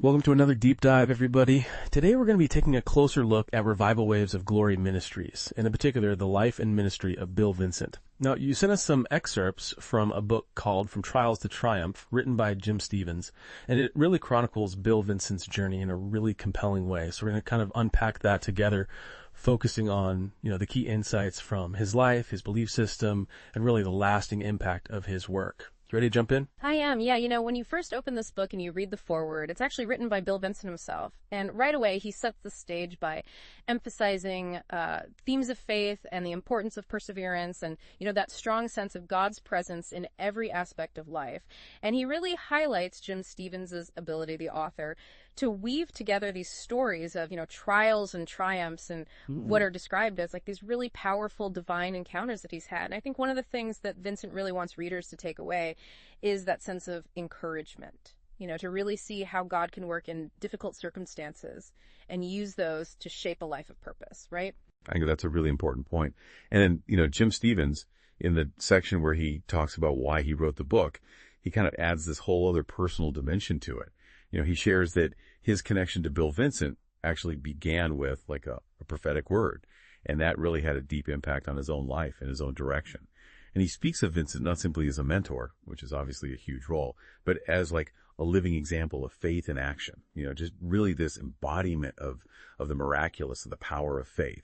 Welcome to another deep dive, everybody. Today we're going to be taking a closer look at Revival Waves of Glory Ministries, and in particular, the life and ministry of Bill Vincent. Now, you sent us some excerpts from a book called From Trials to Triumph, written by Jim Stevens, and it really chronicles Bill Vincent's journey in a really compelling way. So we're going to kind of unpack that together, focusing on, the key insights from his life, his belief system, and really the lasting impact of his work. You ready to jump in? I am, yeah. When you first open this book and you read the foreword, it's actually written by Bill Vincent himself. And right away, he sets the stage by emphasizing themes of faith and the importance of perseverance and, that strong sense of God's presence in every aspect of life. And he really highlights Jim Stevens' ability, the author, to weave together these stories of, trials and triumphs and what are described as like these really powerful divine encounters that he's had. And I think one of the things that Vincent really wants readers to take away is that sense of encouragement, to really see how God can work in difficult circumstances and use those to shape a life of purpose, right? I think that's a really important point. And then, Jim Stevens, in the section where he talks about why he wrote the book, he kind of adds this whole other personal dimension to it. He shares that his connection to Bill Vincent actually began with like a prophetic word, and that really had a deep impact on his own life and his own direction. And he speaks of Vincent not simply as a mentor, which is obviously a huge role, but as like a living example of faith in action, just really this embodiment of the miraculous and the power of faith.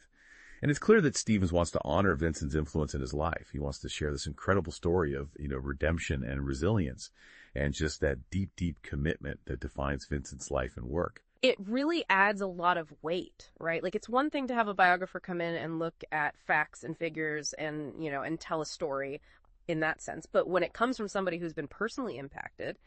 And it's clear that Stevens wants to honor Vincent's influence in his life. He wants to share this incredible story of, redemption and resilience and just that deep, deep commitment that defines Vincent's life and work. It really adds a lot of weight, right? Like, it's one thing to have a biographer come in and look at facts and figures and, and tell a story in that sense. But when it comes from somebody who's been personally impacted,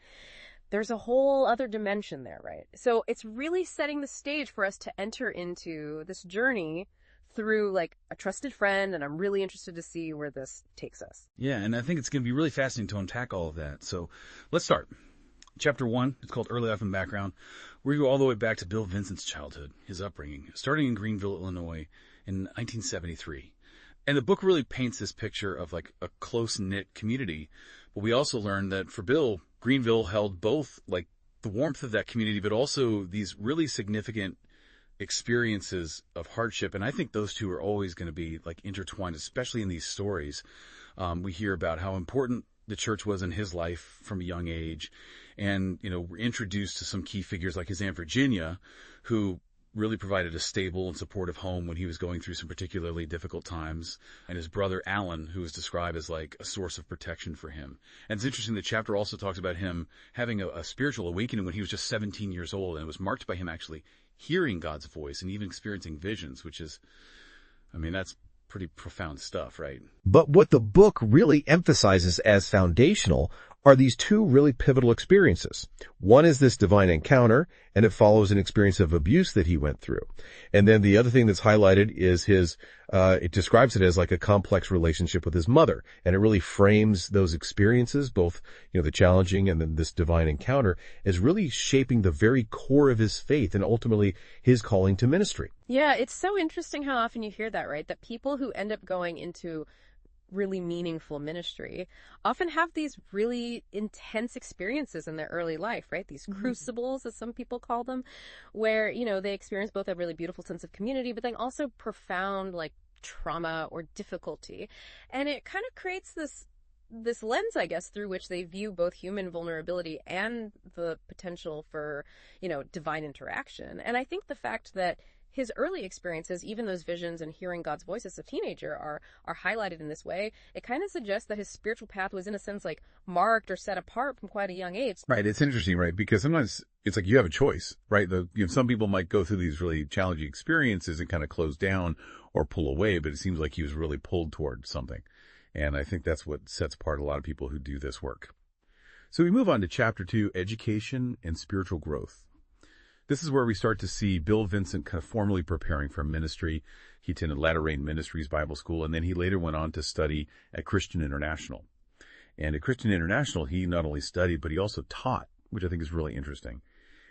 there's a whole other dimension there, right? So it's really setting the stage for us to enter into this journey through like a trusted friend, and I'm really interested to see where this takes us. Yeah, and I think it's going to be really fascinating to unpack all of that. So let's start. Chapter 1, it's called Early Life and Background. We go all the way back to Bill Vincent's childhood, his upbringing, starting in Greenville, Illinois in 1973. And the book really paints this picture of like a close-knit community. But we also learn that for Bill, Greenville held both like the warmth of that community, but also these really significant experiences of hardship. And I think those two are always going to be like intertwined, especially in these stories. We hear about how important the church was in his life from a young age. And, we're introduced to some key figures like his Aunt Virginia, who really provided a stable and supportive home when he was going through some particularly difficult times, and his brother Alan, who is described as like a source of protection for him. And it's interesting, the chapter also talks about him having a spiritual awakening when he was just 17 years old, and it was marked by him actually hearing God's voice and even experiencing visions, which is, that's pretty profound stuff, right? But what the book really emphasizes as foundational are these two really pivotal experiences. One is this divine encounter, and it follows an experience of abuse that he went through. And then the other thing that's highlighted is it describes it as like a complex relationship with his mother. And it really frames those experiences, both, the challenging and then this divine encounter, as really shaping the very core of his faith and ultimately his calling to ministry. Yeah, it's so interesting how often you hear that, right? That people who end up going into really meaningful ministry often have these really intense experiences in their early life, right? These crucibles, as some people call them, where, they experience both a really beautiful sense of community, but then also profound like trauma or difficulty. And it kind of creates this lens, I guess, through which they view both human vulnerability and the potential for, divine interaction. And I think the fact that his early experiences, even those visions and hearing God's voice as a teenager, are highlighted in this way. It kind of suggests that his spiritual path was, in a sense, like marked or set apart from quite a young age. Right. It's interesting, right? Because sometimes it's like you have a choice, right? Some people might go through these really challenging experiences and kind of close down or pull away, but it seems like he was really pulled toward something. And I think that's what sets apart a lot of people who do this work. So we move on to Chapter 2, Education and Spiritual Growth. This is where we start to see Bill Vincent kind of formally preparing for ministry. He attended Latter Rain Ministries Bible School, and then he later went on to study at Christian International. And at Christian International, he not only studied, but he also taught, which I think is really interesting.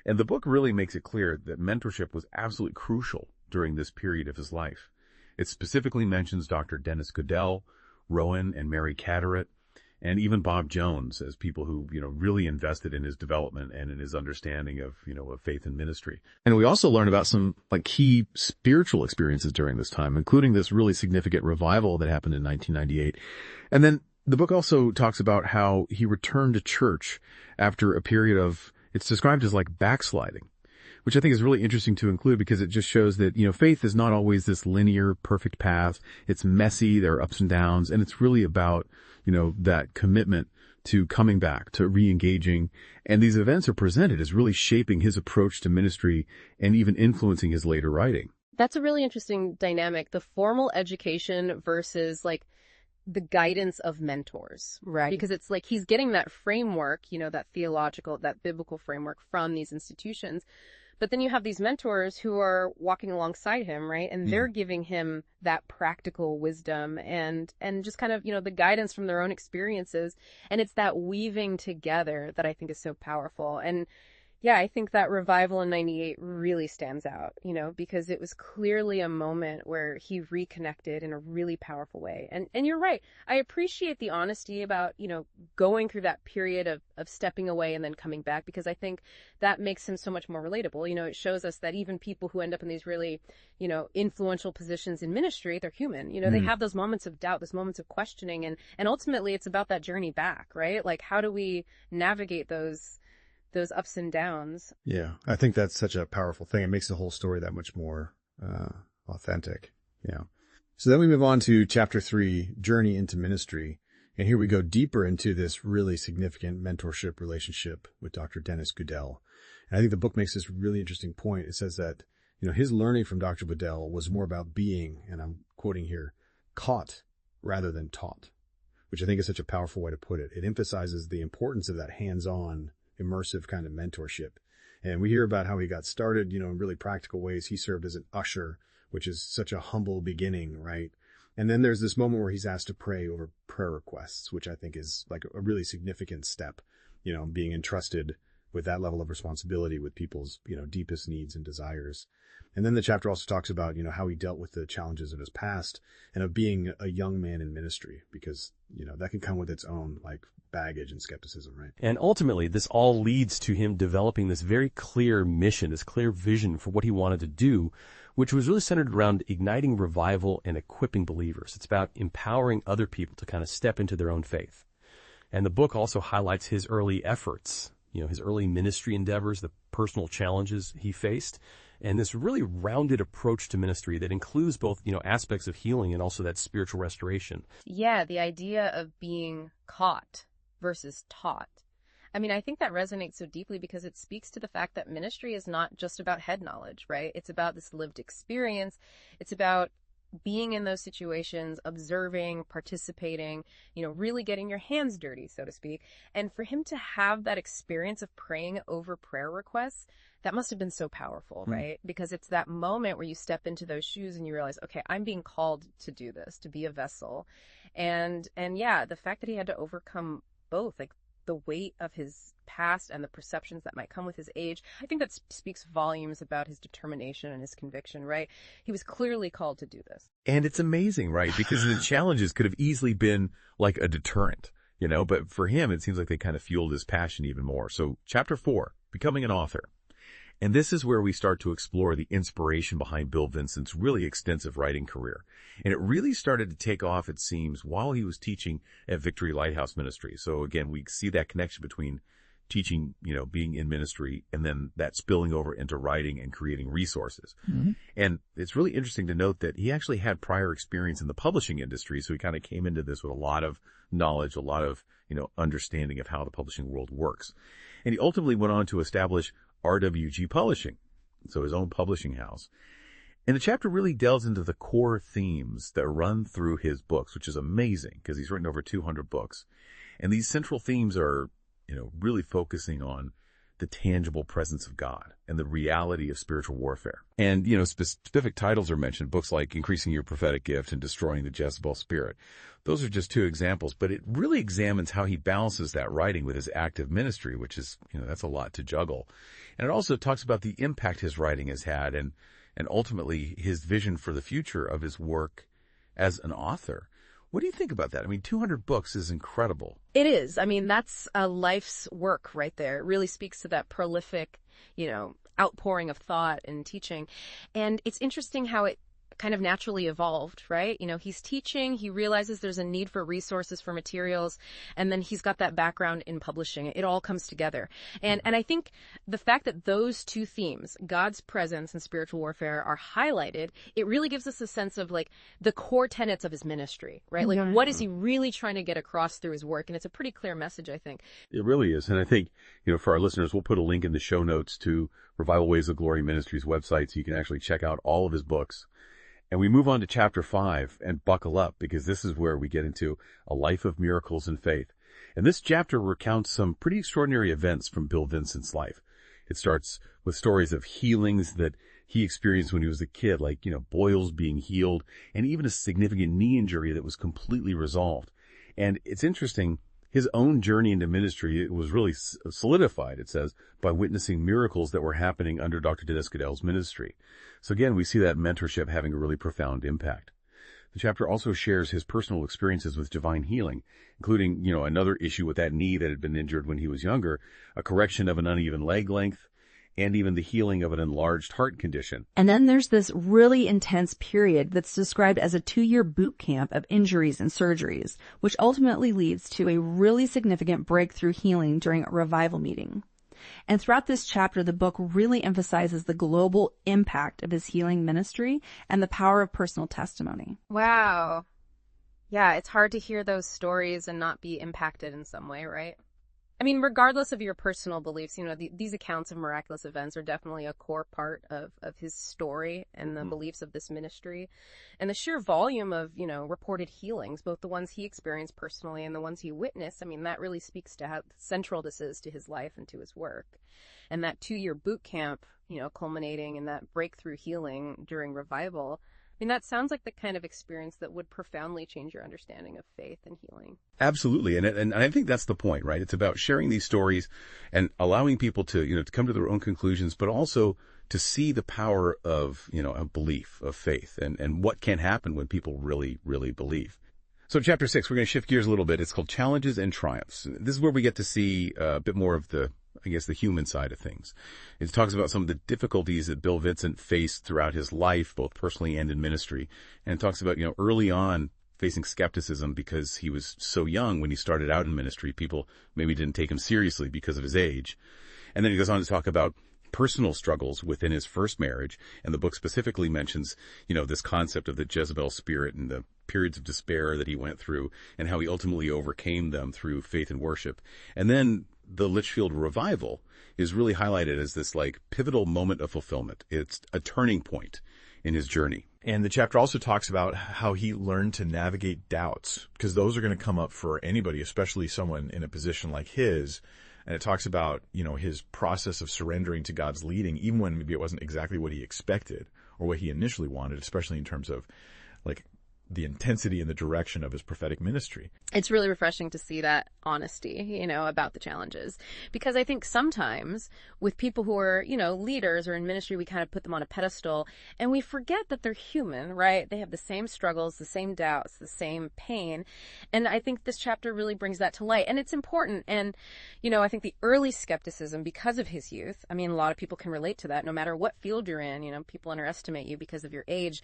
And the book really makes it clear that mentorship was absolutely crucial during this period of his life. It specifically mentions Dr. Dennis Goodell, Rowan and Mary Carteret, and even Bob Jones as people who, really invested in his development and in his understanding of, of faith and ministry. And we also learn about some key spiritual experiences during this time, including this really significant revival that happened in 1998. And then the book also talks about how he returned to church after a period of, it's described as backsliding, which I think is really interesting to include because it just shows that, faith is not always this linear, perfect path. It's messy. There are ups and downs. And it's really about, that commitment to coming back, to re-engaging. And these events are presented as really shaping his approach to ministry and even influencing his later writing. That's a really interesting dynamic, the formal education versus the guidance of mentors, right? Because it's he's getting that framework, that theological, that biblical framework from these institutions. But then you have these mentors who are walking alongside him, right? And they're giving him that practical wisdom and just kind of, the guidance from their own experiences. And it's that weaving together that I think is so powerful. And yeah, I think that revival in 98 really stands out, because it was clearly a moment where he reconnected in a really powerful way. And you're right. I appreciate the honesty about, going through that period of stepping away and then coming back, because I think that makes him so much more relatable. It shows us that even people who end up in these really, influential positions in ministry, they're human. They have those moments of doubt, those moments of questioning. And ultimately it's about that journey back, right? How do we navigate those ups and downs? Yeah, I think that's such a powerful thing. It makes the whole story that much more authentic. Yeah. So then we move on to chapter 3, Journey into Ministry. And here we go deeper into this really significant mentorship relationship with Dr. Dennis Goodell. And I think the book makes this really interesting point. It says that, his learning from Dr. Goodell was more about being, and I'm quoting here, caught rather than taught, which I think is such a powerful way to put it. It emphasizes the importance of that hands-on, immersive kind of mentorship. And we hear about how he got started, in really practical ways. He served as an usher, which is such a humble beginning, right? And then there's this moment where he's asked to pray over prayer requests, which I think is a really significant step, being entrusted with that level of responsibility with people's, deepest needs and desires. And then the chapter also talks about, how he dealt with the challenges of his past and of being a young man in ministry, because, that can come with its own baggage and skepticism, right? And ultimately, this all leads to him developing this very clear mission, this clear vision for what he wanted to do, which was really centered around igniting revival and equipping believers. It's about empowering other people to kind of step into their own faith. And the book also highlights his early efforts, his early ministry endeavors, the personal challenges he faced, and this really rounded approach to ministry that includes both, aspects of healing and also that spiritual restoration. Yeah, the idea of being caught versus taught. I mean, I think that resonates so deeply because it speaks to the fact that ministry is not just about head knowledge, right? It's about this lived experience. It's about being in those situations, observing, participating, really getting your hands dirty, so to speak. And for him to have that experience of praying over prayer requests, that must have been so powerful, right? Because it's that moment where you step into those shoes and you realize, okay, I'm being called to do this, to be a vessel. And yeah, the fact that he had to overcome both, the weight of his past and the perceptions that might come with his age, I think that speaks volumes about his determination and his conviction, right? He was clearly called to do this. And it's amazing, right? Because the challenges could have easily been a deterrent, but for him, it seems like they kind of fueled his passion even more. So chapter 4, becoming an author. And this is where we start to explore the inspiration behind Bill Vincent's really extensive writing career. And it really started to take off, it seems, while he was teaching at Victory Lighthouse Ministry. So again, we see that connection between teaching, being in ministry, and then that spilling over into writing and creating resources. Mm-hmm. And it's really interesting to note that he actually had prior experience in the publishing industry. So he kind of came into this with a lot of knowledge, a lot of, understanding of how the publishing world works. And he ultimately went on to establish RWG Publishing, so his own publishing house. And the chapter really delves into the core themes that run through his books, which is amazing because he's written over 200 books. And these central themes are, really focusing on the tangible presence of God and the reality of spiritual warfare. And, specific titles are mentioned, books like Increasing Your Prophetic Gift and Destroying the Jezebel Spirit. Those are just two examples, but it really examines how he balances that writing with his active ministry, which is, that's a lot to juggle. And it also talks about the impact his writing has had and ultimately his vision for the future of his work as an author. What do you think about that? I mean, 200 books is incredible. It is. I mean, that's a life's work right there. It really speaks to that prolific, outpouring of thought and teaching. And it's interesting how it kind of naturally evolved, right? He's teaching, he realizes there's a need for resources, for materials, and then he's got that background in publishing. It all comes together. And I think the fact that those two themes, God's presence and spiritual warfare, are highlighted, it really gives us a sense of like the core tenets of his ministry, right? Like what is he really trying to get across through his work? And it's a pretty clear message, I think. It really is. And I think, for our listeners, we'll put a link in the show notes to Revival Waves of Glory Ministries website so you can actually check out all of his books. And we move on to chapter 5, and buckle up, because this is where we get into a life of miracles and faith. And this chapter recounts some pretty extraordinary events from Bill Vincent's life. It starts with stories of healings that he experienced when he was a kid, like, boils being healed, and even a significant knee injury that was completely resolved. And it's interesting, his own journey into ministry, it was really solidified, it says, by witnessing miracles that were happening under Dr. Dedeskidel's ministry. So again, we see that mentorship having a really profound impact. The chapter also shares his personal experiences with divine healing, including, another issue with that knee that had been injured when he was younger, a correction of an uneven leg length, and even the healing of an enlarged heart condition. And then there's this really intense period that's described as a 2-year boot camp of injuries and surgeries, which ultimately leads to a really significant breakthrough healing during a revival meeting. And throughout this chapter, the book really emphasizes the global impact of his healing ministry and the power of personal testimony. Wow. Yeah, it's hard to hear those stories and not be impacted in some way, right? I mean, regardless of your personal beliefs, these accounts of miraculous events are definitely a core part of his story and the beliefs of this ministry. And the sheer volume of, reported healings, both the ones he experienced personally and the ones he witnessed, I mean, that really speaks to how central this is to his life and to his work. And that 2-year boot camp, culminating in that breakthrough healing during revival, I mean, that sounds like the kind of experience that would profoundly change your understanding of faith and healing. Absolutely. And I think that's the point, right? It's about sharing these stories and allowing people to, to come to their own conclusions, but also to see the power of, of belief, of faith, and what can happen when people really, really believe. So chapter 6, we're going to shift gears a little bit. It's called Challenges and Triumphs. This is where we get to see a bit more of the human side of things. It talks about some of the difficulties that Bill Vincent faced throughout his life, both personally and in ministry. And it talks about, early on facing skepticism because he was so young when he started out in ministry. People maybe didn't take him seriously because of his age. And then he goes on to talk about personal struggles within his first marriage. And the book specifically mentions, this concept of the Jezebel spirit and the periods of despair that he went through and how he ultimately overcame them through faith and worship. And then the Litchfield revival is really highlighted as this pivotal moment of fulfillment. It's a turning point in his journey. And the chapter also talks about how he learned to navigate doubts, because those are going to come up for anybody, especially someone in a position like his. And it talks about, his process of surrendering to God's leading, even when maybe it wasn't exactly what he expected or what he initially wanted, especially in terms of the intensity and the direction of his prophetic ministry. It's really refreshing to see that honesty, about the challenges. Because I think sometimes with people who are, leaders or in ministry, we kind of put them on a pedestal and we forget that they're human, right? They have the same struggles, the same doubts, the same pain. And I think this chapter really brings that to light. And it's important. And, I think the early skepticism because of his youth, I mean, a lot of people can relate to that no matter what field you're in, people underestimate you because of your age.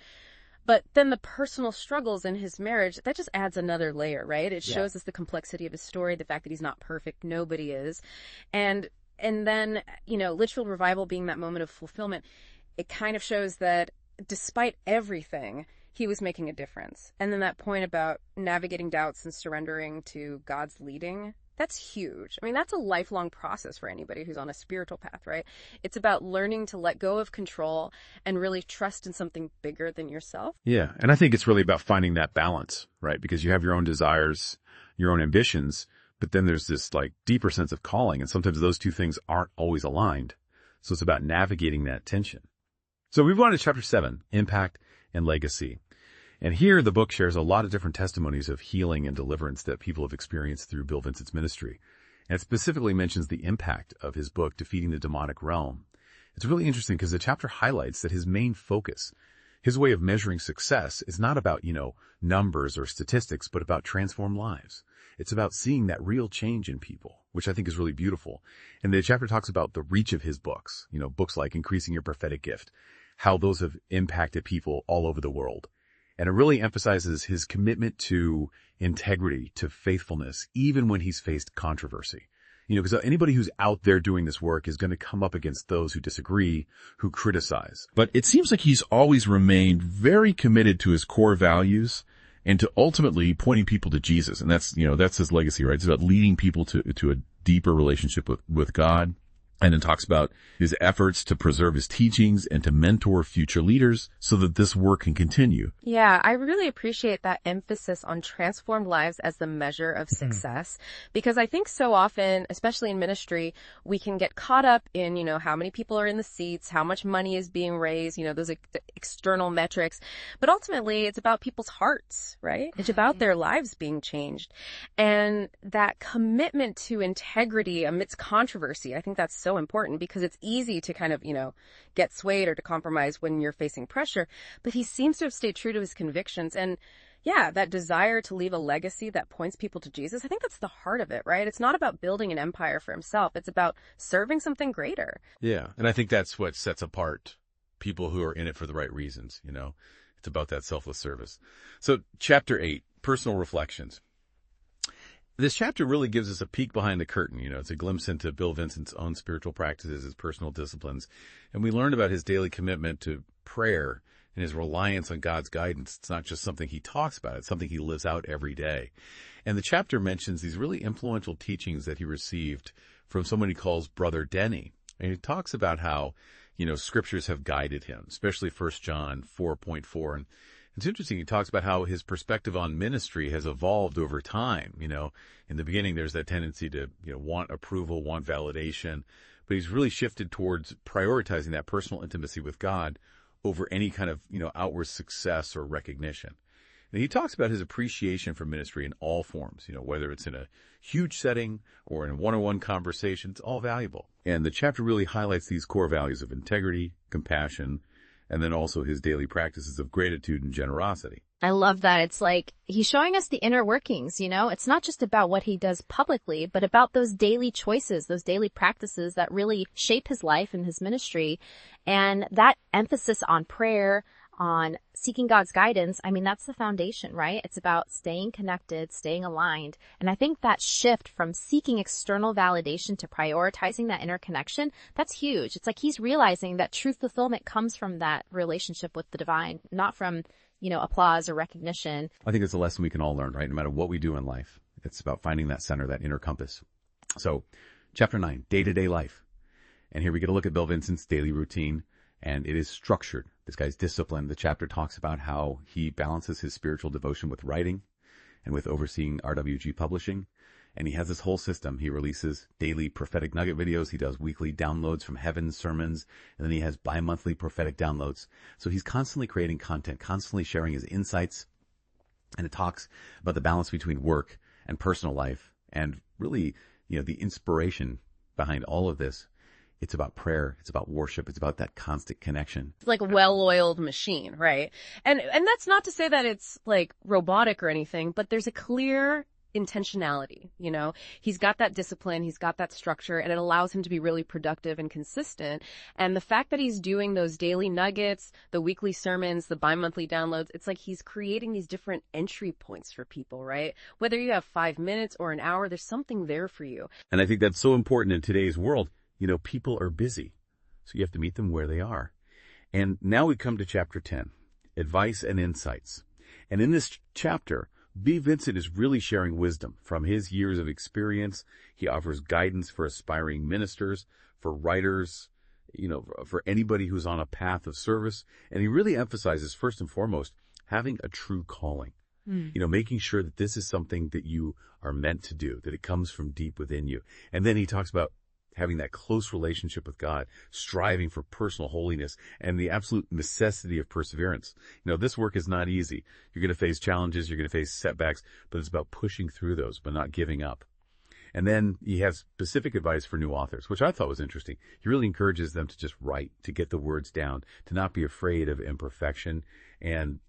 But then the personal struggles in his marriage, that just adds another layer, right? It shows us the complexity of his story, the fact that he's not perfect. Nobody is. And then, Litchfield Revival being that moment of fulfillment, it kind of shows that despite everything, he was making a difference. And then that point about navigating doubts and surrendering to God's leading, that's huge. I mean, that's a lifelong process for anybody who's on a spiritual path, right? It's about learning to let go of control and really trust in something bigger than yourself. Yeah. And I think it's really about finding that balance, right? Because you have your own desires, your own ambitions, but then there's this deeper sense of calling. And sometimes those two things aren't always aligned. So it's about navigating that tension. So we've gone to chapter 7, Impact and Legacy. And here the book shares a lot of different testimonies of healing and deliverance that people have experienced through Bill Vincent's ministry. And it specifically mentions the impact of his book, Defeating the Demonic Realm. It's really interesting because the chapter highlights that his main focus, His way of measuring success is not about, numbers or statistics, but about transformed lives. It's about seeing that real change in people, which I think is really beautiful. And the chapter talks about the reach of his books, books like Increasing Your Prophetic Gift, how those have impacted people all over the world. And it really emphasizes his commitment to integrity, to faithfulness, even when he's faced controversy. Because anybody who's out there doing this work is going to come up against those who disagree, who criticize. But it seems like he's always remained very committed to his core values and to ultimately pointing people to Jesus. And that's his legacy, right? It's about leading people to a deeper relationship with God. And then talks about his efforts to preserve his teachings and to mentor future leaders so that this work can continue. Yeah, I really appreciate that emphasis on transformed lives as the measure of success, because I think so often, especially in ministry, we can get caught up in, how many people are in the seats, how much money is being raised, those external metrics. But ultimately, it's about people's hearts, right? It's about their lives being changed. And that commitment to integrity amidst controversy, I think that's so important, because it's easy to kind of, get swayed or to compromise when you're facing pressure. But he seems to have stayed true to his convictions. And yeah, that desire to leave a legacy that points people to Jesus, I think that's the heart of it, right? It's not about building an empire for himself. It's about serving something greater. Yeah. And I think that's what sets apart people who are in it for the right reasons. It's about that selfless service. So chapter 8, personal reflections. This chapter really gives us a peek behind the curtain. It's a glimpse into Bill Vincent's own spiritual practices, his personal disciplines. And we learned about his daily commitment to prayer and his reliance on God's guidance. It's not just something he talks about. It's something he lives out every day. And the chapter mentions these really influential teachings that he received from someone he calls Brother Denny. And he talks about how, scriptures have guided him, especially 1 John 4.4. And it's interesting. He talks about how his perspective on ministry has evolved over time. In the beginning, there's that tendency to, want approval, want validation, but he's really shifted towards prioritizing that personal intimacy with God over any kind of, outward success or recognition. And he talks about his appreciation for ministry in all forms, whether it's in a huge setting or in a one-on-one conversation, it's all valuable. And the chapter really highlights these core values of integrity, compassion, and then also his daily practices of gratitude and generosity. I love that. It's like he's showing us the inner workings, It's not just about what he does publicly, but about those daily choices, those daily practices that really shape his life and his ministry. And that emphasis on prayer, on seeking God's guidance, that's the foundation, right? It's about staying connected, staying aligned. And I think that shift from seeking external validation to prioritizing that inner connection, that's huge. It's like he's realizing that true fulfillment comes from that relationship with the divine, not from, applause or recognition. I think it's a lesson we can all learn, right? No matter what we do in life, it's about finding that center, that inner compass. So, chapter 9, day-to-day life. And here we get a look at Bill Vincent's daily routine. And it is structured. This guy's disciplined. The chapter talks about how he balances his spiritual devotion with writing and with overseeing RWG publishing. And he has this whole system. He releases daily prophetic nugget videos. He does weekly downloads from heaven, sermons, and then he has bi-monthly prophetic downloads. So he's constantly creating content, constantly sharing his insights. And it talks about the balance between work and personal life and really, the inspiration behind all of this. It's about prayer. It's about worship. It's about that constant connection. It's like a well-oiled machine, right? And that's not to say that it's like robotic or anything, but there's a clear intentionality, He's got that discipline, he's got that structure, and it allows him to be really productive and consistent. And the fact that he's doing those daily nuggets, the weekly sermons, the bi-monthly downloads, it's like he's creating these different entry points for people, right? Whether you have 5 minutes or an hour, there's something there for you. And I think that's so important in today's world. People are busy, so you have to meet them where they are. And now we come to chapter 10, advice and insights. And in this chapter, B. Vincent is really sharing wisdom from his years of experience. He offers guidance for aspiring ministers, for writers, for anybody who's on a path of service. And he really emphasizes, first and foremost, having a true calling. Making sure that this is something that you are meant to do, that it comes from deep within you. And then he talks about having that close relationship with God, striving for personal holiness, and the absolute necessity of perseverance. This work is not easy. You're going to face challenges, you're going to face setbacks, but it's about pushing through those, but not giving up. And then he has specific advice for new authors, which I thought was interesting. He really encourages them to just write, to get the words down, to not be afraid of imperfection, and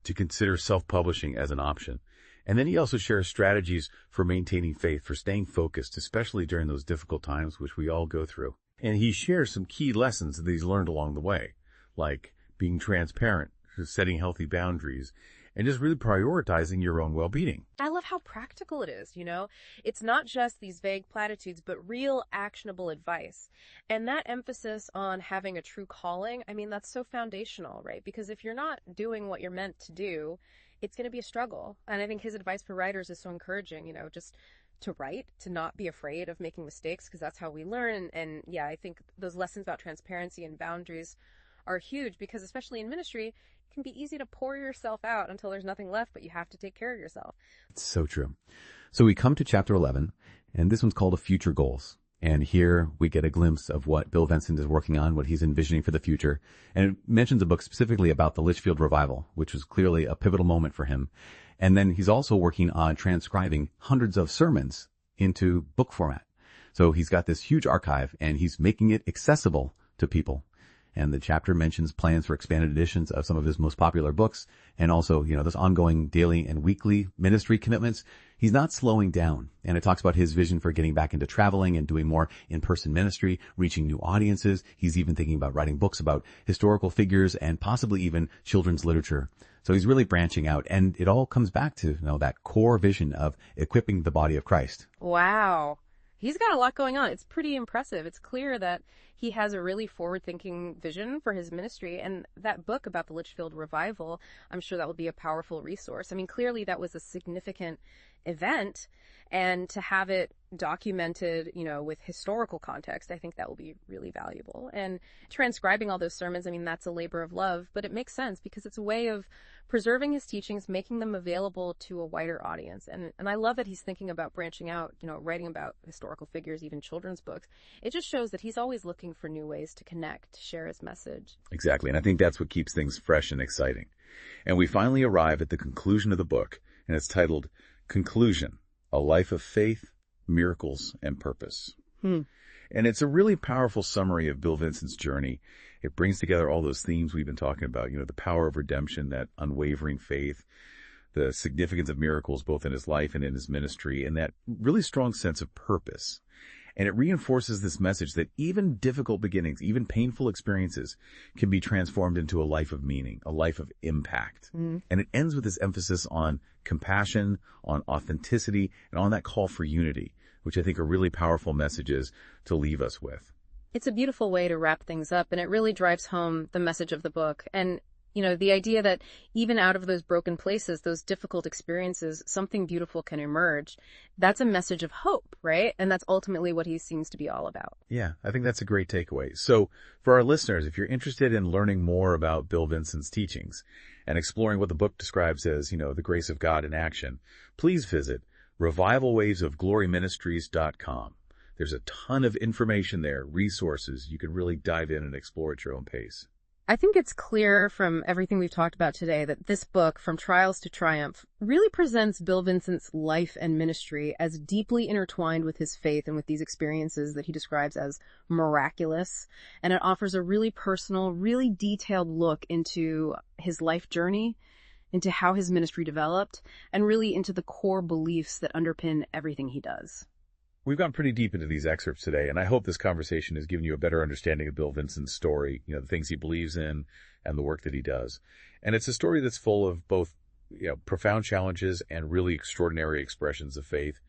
to consider self-publishing as an option. And then he also shares strategies for maintaining faith, for staying focused, especially during those difficult times which we all go through. And he shares some key lessons that he's learned along the way, like being transparent, setting healthy boundaries, and just really prioritizing your own well-being. I love how practical it is, you know? It's not just these vague platitudes, but real actionable advice. And that emphasis on having a true calling, I mean, that's so foundational, right? Because if you're not doing what you're meant to do, it's going to be a struggle. And I think his advice for writers is so encouraging, you know, just to write, to not be afraid of making mistakes, because that's how we learn. And yeah, I think those lessons about transparency and boundaries are huge, because especially in ministry, can be easy to pour yourself out until there's nothing left, but you have to take care of yourself. It's so true. So we come to chapter 11, and this one's called Future Goals. And here we get a glimpse of what Bill Vincent is working on, what he's envisioning for the future. And it mentions a book specifically about the Litchfield Revival, which was clearly a pivotal moment for him. And then he's also working on transcribing hundreds of sermons into book format. So he's got this huge archive, and he's making it accessible to people. And the chapter mentions plans for expanded editions of some of his most popular books, and also, you know, those ongoing daily and weekly ministry commitments. He's not slowing down. And it talks about his vision for getting back into traveling and doing more in-person ministry, reaching new audiences. He's even thinking about writing books about historical figures and possibly even children's literature. So he's really branching out, and it all comes back to, you know, that core vision of equipping the body of Christ. Wow. He's got a lot going on. It's pretty impressive. It's clear that he has a really forward-thinking vision for his ministry. And that book about the Litchfield Revival, I'm sure that will be a powerful resource. I mean, clearly that was a significant event. And to have it documented, you know, with historical context, I think that will be really valuable. And transcribing all those sermons, I mean, that's a labor of love, but it makes sense because it's a way of preserving his teachings, making them available to a wider audience. And I love that he's thinking about branching out, you know, writing about historical figures, even children's books. It just shows that he's always looking for new ways to connect, to share his message. Exactly. And I think that's what keeps things fresh and exciting. And we finally arrive at the conclusion of the book, and it's titled Conclusion: A Life of Faith, Miracles, and Purpose. And it's a really powerful summary of Bill Vincent's journey. It brings together all those themes we've been talking about, you know, the power of redemption, that unwavering faith, the significance of miracles both in his life and in his ministry, and that really strong sense of purpose. And it reinforces this message that even difficult beginnings, even painful experiences can be transformed into a life of meaning, a life of impact. And it ends with this emphasis on compassion, on authenticity, and on that call for unity, which I think are really powerful messages to leave us with. It's a beautiful way to wrap things up, and it really drives home the message of the book. And you know, the idea that even out of those broken places, those difficult experiences, something beautiful can emerge. That's a message of hope, right? And that's ultimately what he seems to be all about. Yeah, I think that's a great takeaway. So for our listeners, if you're interested in learning more about Bill Vincent's teachings and exploring what the book describes as, you know, the grace of God in action, please visit revivalwavesofgloryministries.com. There's a ton of information there, resources. You can really dive in and explore at your own pace. I think it's clear from everything we've talked about today that this book, From Trials to Triumph, really presents Bill Vincent's life and ministry as deeply intertwined with his faith and with these experiences that he describes as miraculous. And it offers a really personal, really detailed look into his life journey, into how his ministry developed, and really into the core beliefs that underpin everything he does. We've gone pretty deep into these excerpts today, and I hope this conversation has given you a better understanding of Bill Vincent's story, you know, the things he believes in and the work that he does. And it's a story that's full of both, you know, profound challenges and really extraordinary expressions of faith.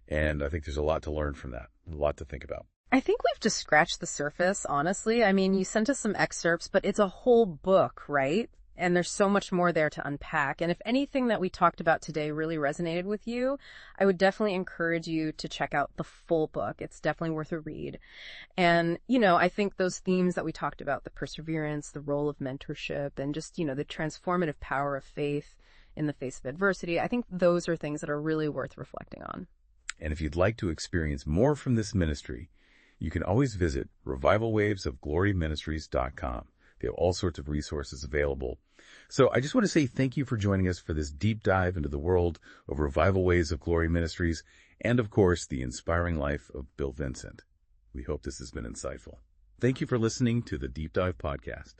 And I think there's a lot to learn from that, a lot to think about. I think we've just scratched the surface, honestly. I mean, you sent us some excerpts, but it's a whole book, right? And there's so much more there to unpack. And if anything that we talked about today really resonated with you, I would definitely encourage you to check out the full book. It's definitely worth a read. And, you know, I think those themes that we talked about, the perseverance, the role of mentorship, and just, you know, the transformative power of faith in the face of adversity, I think those are things that are really worth reflecting on. And if you'd like to experience more from this ministry, you can always visit revivalwavesofgloryministries.com. They have all sorts of resources available, So I just want to say thank you for joining us for this deep dive into the world of Revival Waves of Glory Ministries and, of course, the inspiring life of Bill Vincent. We hope this has been insightful. Thank you for listening to the Deep Dive Podcast.